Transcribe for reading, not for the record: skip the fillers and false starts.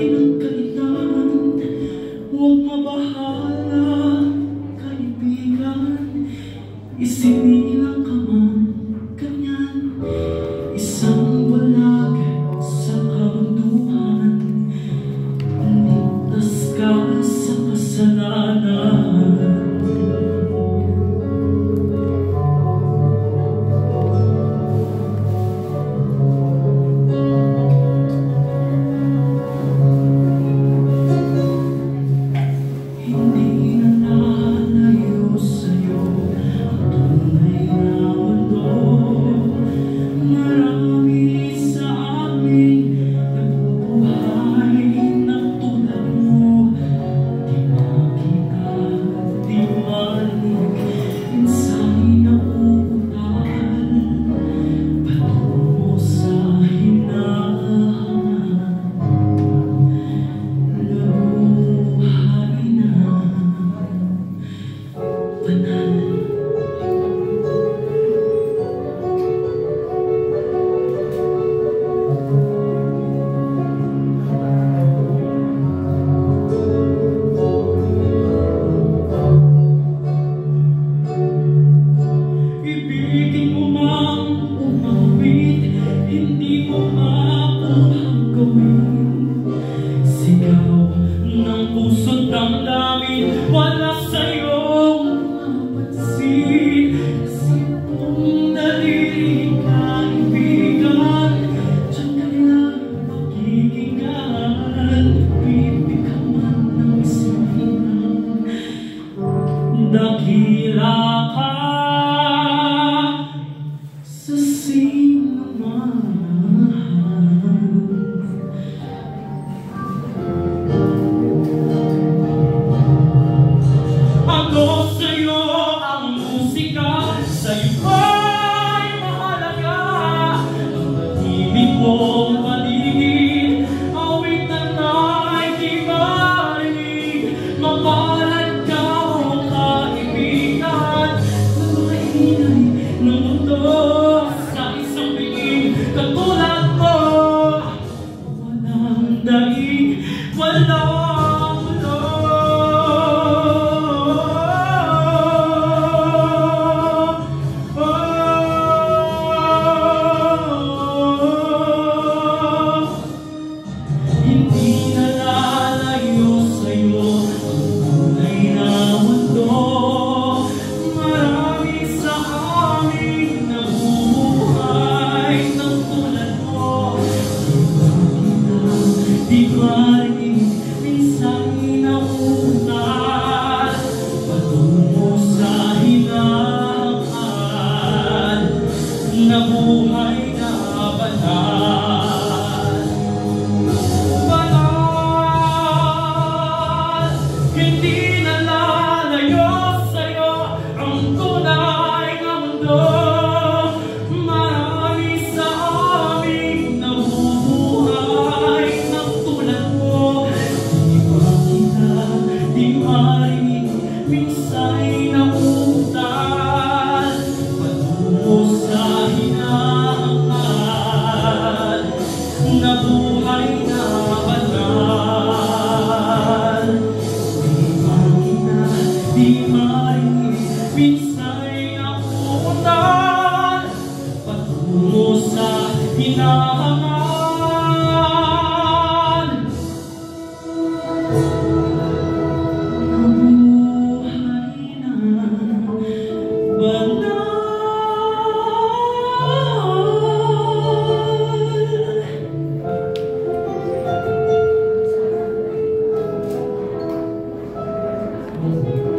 din ang kalitan. Huwag mabahala, kaibigan. Isinilang ka man ganyan, isang bulag sa kabunduhan. Ligtas ka sa kasalanan. Ibigin mo mang umawit, hindi mo makuhang gawin. Sigaw ng puso't damdamin, wala sa'yong mapansin. Kasi kung naririnig ka, ibigan, diyan ka lang magiginggan. Bibig ka man ng isang dakila ka. Ako sa'yo ang musika, sa'yo ay mahalaga. Ang tahimik mong paligid, awitan ay di marinig. Mapalad ka o kaibigan, namahinay ng mundo sa isang biging katulad mo. Walang daig, walang nabuhay na banal. Banal, hindi na lalayo sa'yo ang tunay na mundo. Marami sa aming nabubuhay ng tulad mo. Di makita, di marinig, minsa'y namutal patungo sa nabuhay na banal. Di makita, di marinig, minsa'y napupuntan patungo sa hinahangan. Nabuhay na banal. Oh.